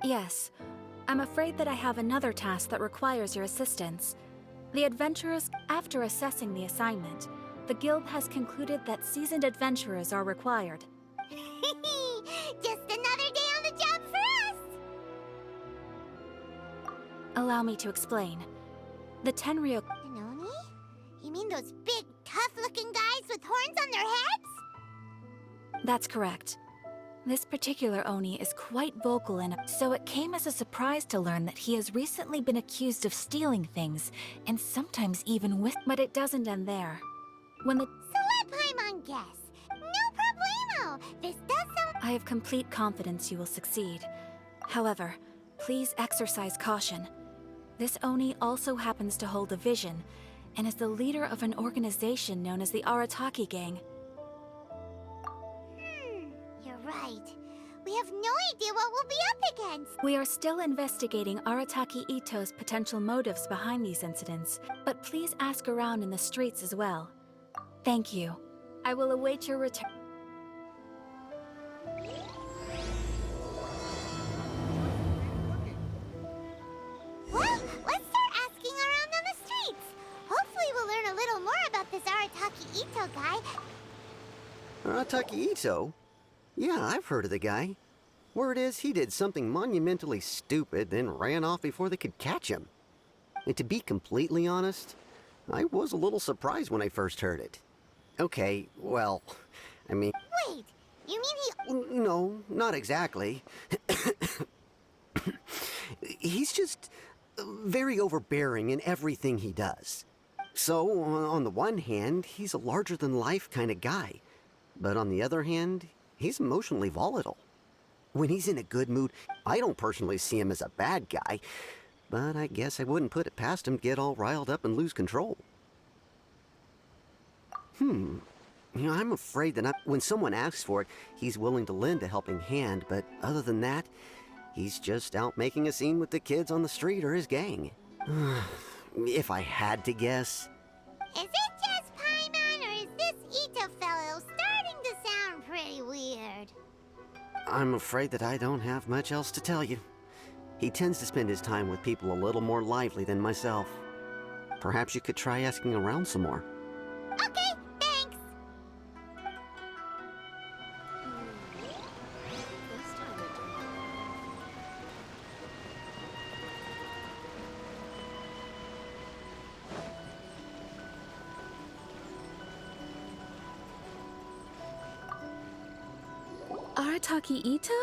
Yes. I'm afraid that I have another task that requires your assistance. The adventurers, after assessing the assignment, the guild has concluded that seasoned adventurers are required. Just another day on the job for us! Allow me to explain. The Tenryou... Noni? You mean those big, tough-looking guys with horns on their heads? That's correct. This particular Oni is quite vocal and so it came as a surprise to learn that he has recently been accused of stealing things, and sometimes even with... But it doesn't end there. When the... So let Paimon guess. No problemo! This does sound... I have complete confidence you will succeed. However, please exercise caution. This Oni also happens to hold a vision, and is the leader of an organization known as the Arataki Gang. You're right. We have no idea what we'll be up against. We are still investigating Arataki Ito's potential motives behind these incidents, but please ask around in the streets as well. Thank you. I will await your return. Well, let's start asking around on the streets. Hopefully we'll learn a little more about this Arataki Ito guy. Arataki Ito? Yeah, I've heard of the guy. Word is he did something monumentally stupid, then ran off before they could catch him. And to be completely honest, I was a little surprised when I first heard it. Okay, well, I mean... Wait, you mean he... No, not exactly. He's just very overbearing in everything he does. So, on the one hand, he's a larger-than-life kind of guy. But on the other hand, he's emotionally volatile. When he's in a good mood, I don't personally see him as a bad guy, but I guess I wouldn't put it past him to get all riled up and lose control. You know, I'm afraid that when someone asks for it, he's willing to lend a helping hand, but other than that, he's just out making a scene with the kids on the street or his gang. If I had to guess... Is it just Paimon, or is this Ito fellow starting to sound pretty weird? I'm afraid that I don't have much else to tell you. He tends to spend his time with people a little more lively than myself. Perhaps you could try asking around some more. Okay, thanks. Arataki Ito?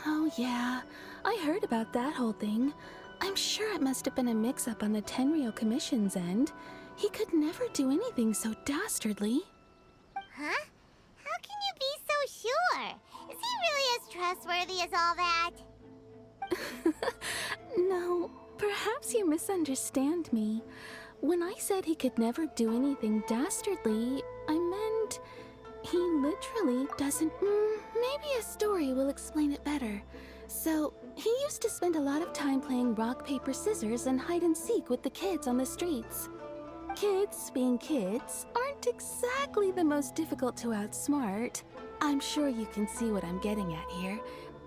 Oh yeah. I heard about that whole thing. I'm sure it must have been a mix-up on the Tenryou Commission's end. He could never do anything so dastardly. Huh? How can you be so sure? Is he really as trustworthy as all that? No, perhaps you misunderstand me. When I said he could never do anything dastardly, I meant he literally doesn't... maybe a story will explain it better. So, he used to spend a lot of time playing rock, paper, scissors and hide and seek with the kids on the streets. Kids, being kids, aren't exactly the most difficult to outsmart. I'm sure you can see what I'm getting at here.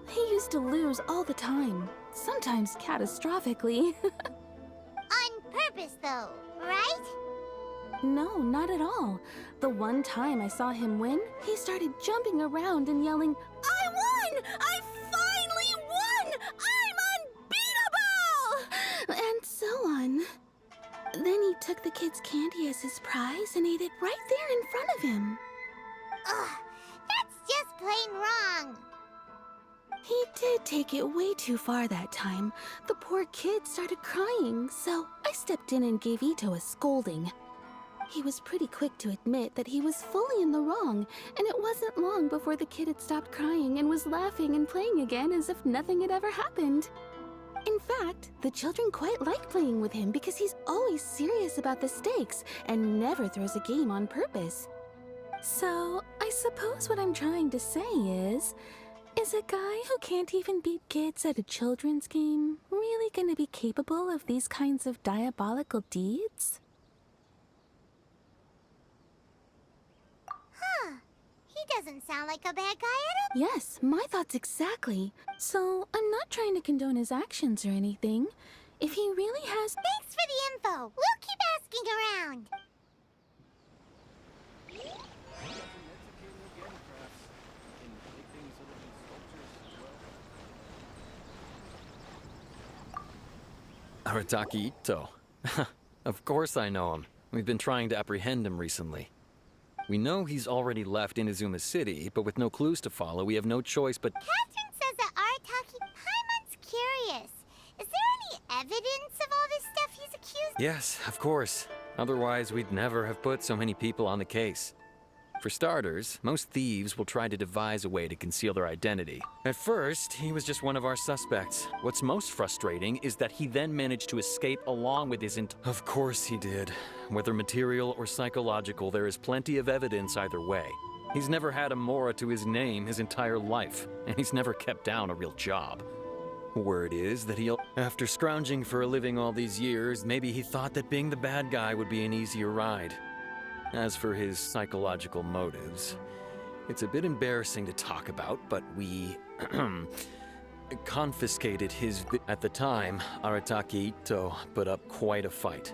He used to lose all the time, sometimes catastrophically. On purpose, though, right? No, not at all. The one time I saw him win, he started jumping around and yelling, "I won! I finally won! I'm unbeatable!" And so on. Then he took the kids' candy as his prize and ate it right there in front of him. Ugh, that's just plain wrong. He did take it way too far that time. The poor kid started crying, so I stepped in and gave Ito a scolding. He was pretty quick to admit that he was fully in the wrong, and it wasn't long before the kid had stopped crying and was laughing and playing again as if nothing had ever happened. In fact, the children quite like playing with him because he's always serious about the stakes and never throws a game on purpose. So, I suppose what I'm trying to say is a guy who can't even beat kids at a children's game really gonna be capable of these kinds of diabolical deeds? Huh. He doesn't sound like a bad guy at all. Yes, my thoughts exactly. So, I'm not trying to condone his actions or anything. If he really has... Thanks for the info. We'll keep asking around. Arataki Ito. Of course I know him. We've been trying to apprehend him recently. We know he's already left Inazuma City, but with no clues to follow, we have no choice but... Catherine says that Arataki... Paimon's curious. Is there any evidence of all this stuff he's accused? Yes, of course. Otherwise, we'd never have put so many people on the case. For starters, most thieves will try to devise a way to conceal their identity. At first, he was just one of our suspects. What's most frustrating is that he then managed to escape along with his Of course he did. Whether material or psychological, there is plenty of evidence either way. He's never had a Mora to his name his entire life, and he's never kept down a real job. Word is that he'll... After scrounging for a living all these years, maybe he thought that being the bad guy would be an easier ride. As for his psychological motives, it's a bit embarrassing to talk about, but we confiscated his... At the time, Arataki Ito put up quite a fight.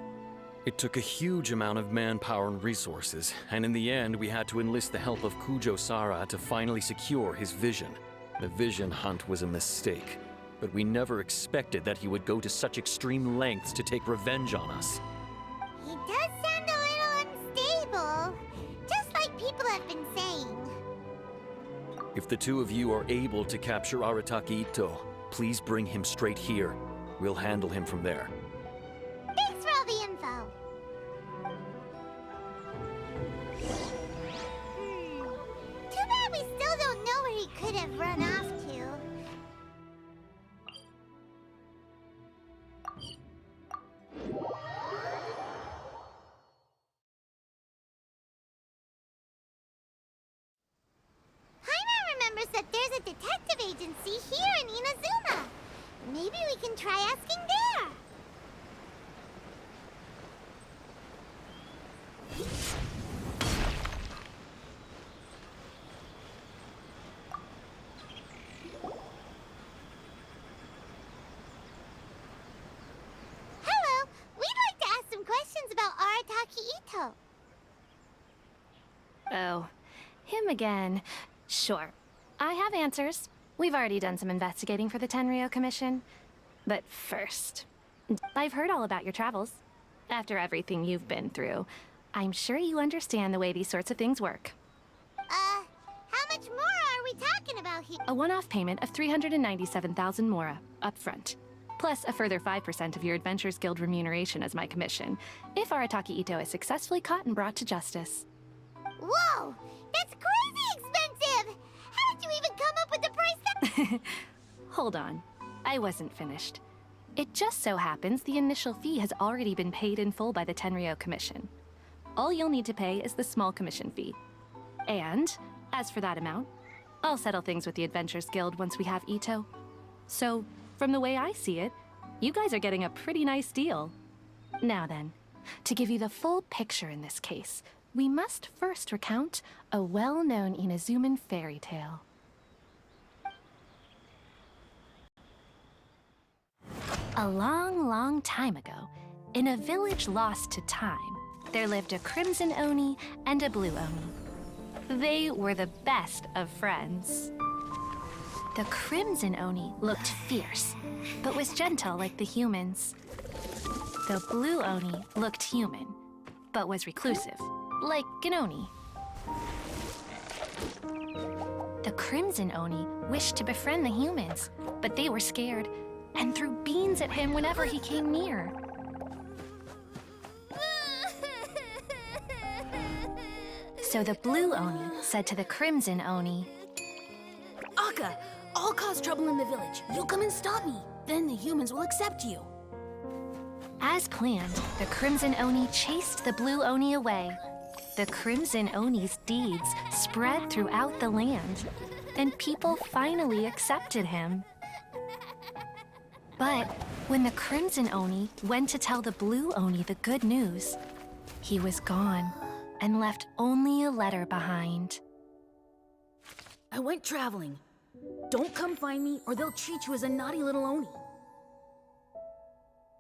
It took a huge amount of manpower and resources, and in the end, we had to enlist the help of Kujo-Sara to finally secure his vision. The vision hunt was a mistake, but we never expected that he would go to such extreme lengths to take revenge on us. He does sound a little unstable. Just like people have been saying. If the two of you are able to capture Arataki Ito, please bring him straight here. We'll handle him from there. Thanks for all the info. Too bad we still don't know where he could have run off to. That there's a detective agency here in Inazuma. Maybe we can try asking there. Hello, we'd like to ask some questions about Arataki Ito. Oh, him again. Sure. I have answers. We've already done some investigating for the Tenryou Commission. But first, I've heard all about your travels. After everything you've been through, I'm sure you understand the way these sorts of things work. How much more are we talking about here? A one-off payment of 397,000 Mora, up front. Plus a further 5% of your Adventures Guild remuneration as my commission, if Arataki Ito is successfully caught and brought to justice. Whoa! That's crazy expensive! How did you even come up with the price that... Hold on. I wasn't finished. It just so happens the initial fee has already been paid in full by the Tenryou Commission. All you'll need to pay is the small commission fee. And, as for that amount, I'll settle things with the Adventures Guild once we have Ito. So, from the way I see it, you guys are getting a pretty nice deal. Now then, to give you the full picture in this case, we must first recount a well-known Inazuman fairy tale. A long, long time ago, in a village lost to time, there lived a crimson Oni and a blue Oni. They were the best of friends. The crimson Oni looked fierce, but was gentle like the humans. The blue Oni looked human, but was reclusive, like an Oni. The crimson Oni wished to befriend the humans, but they were scared and threw beans at him whenever he came near. So the blue Oni said to the crimson Oni, Akka, I'll cause trouble in the village. You come and stop me. Then the humans will accept you. As planned, the crimson Oni chased the blue Oni away. The crimson Oni's deeds spread throughout the land, and people finally accepted him. But when the crimson Oni went to tell the blue Oni the good news, he was gone and left only a letter behind. I went traveling. Don't come find me or they'll treat you as a naughty little Oni.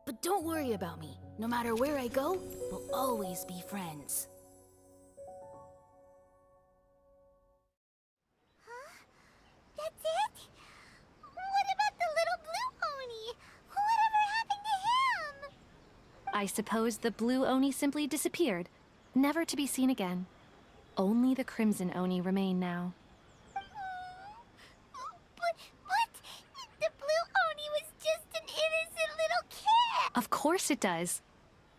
But don't worry about me. No matter where I go, we'll always be friends. Huh? That's it? What about the little blue Oni? Whatever happened to him? I suppose the blue Oni simply disappeared, never to be seen again. Only the crimson Oni remain now. But the blue Oni was just an innocent little kid. Of course it does.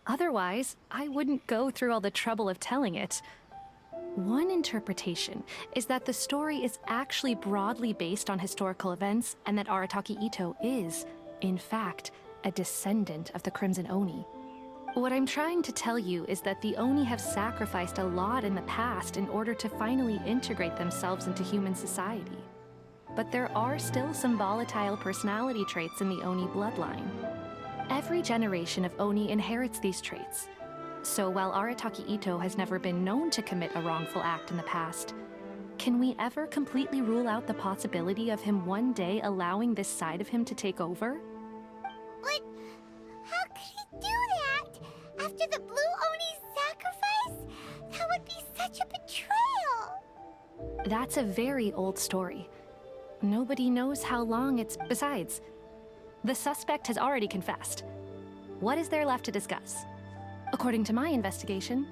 Otherwise, I wouldn't go through all the trouble of telling it. One interpretation is that the story is actually broadly based on historical events and that Arataki Itto is, in fact, a descendant of the Crimson Oni. What I'm trying to tell you is that the Oni have sacrificed a lot in the past in order to finally integrate themselves into human society. But there are still some volatile personality traits in the Oni bloodline. Every generation of Oni inherits these traits. So while Arataki Itto has never been known to commit a wrongful act in the past, can we ever completely rule out the possibility of him one day allowing this side of him to take over? But how could he do that? After the blue Oni's sacrifice? That would be such a betrayal. That's a very old story. Nobody knows how long it's... Besides, the suspect has already confessed. What is there left to discuss? According to my investigation,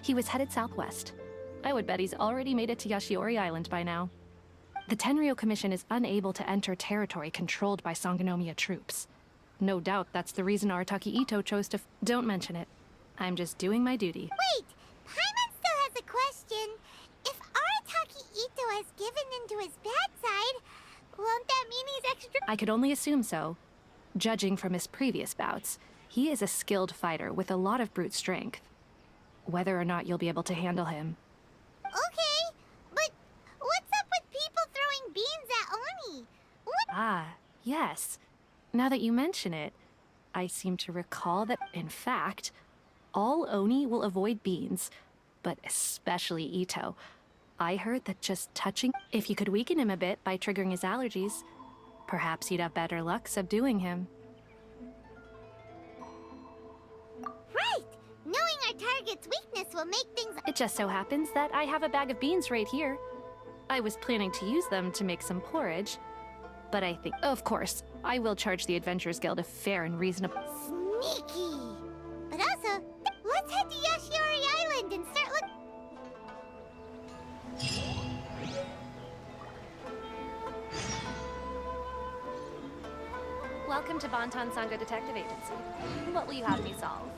he was headed southwest. I would bet he's already made it to Yashiori Island by now. The Tenryou Commission is unable to enter territory controlled by Sangonomiya troops. No doubt that's the reason Arataki Itto chose to... Don't mention it. I'm just doing my duty. Wait, Paimon still has a question. If Arataki Itto has given into his bad side, won't that mean he's extra... I could only assume so. Judging from his previous bouts, he is a skilled fighter with a lot of brute strength. Whether or not you'll be able to handle him. Okay, but what's up with people throwing beans at Oni? What? Ah, yes. Now that you mention it, I seem to recall that, in fact, all Oni will avoid beans, but especially Itto. I heard that just touching... If you could weaken him a bit by triggering his allergies, perhaps you'd have better luck subduing him. Right! Knowing our target's weakness will make things... It just so happens that I have a bag of beans right here. I was planning to use them to make some porridge, but I think... Of course, I will charge the Adventurers Guild a fair and reasonable... Sneaky! But also, let's head to Yashiori Island and start looking... Welcome to Bonton Sango Detective Agency. What will you have me solve?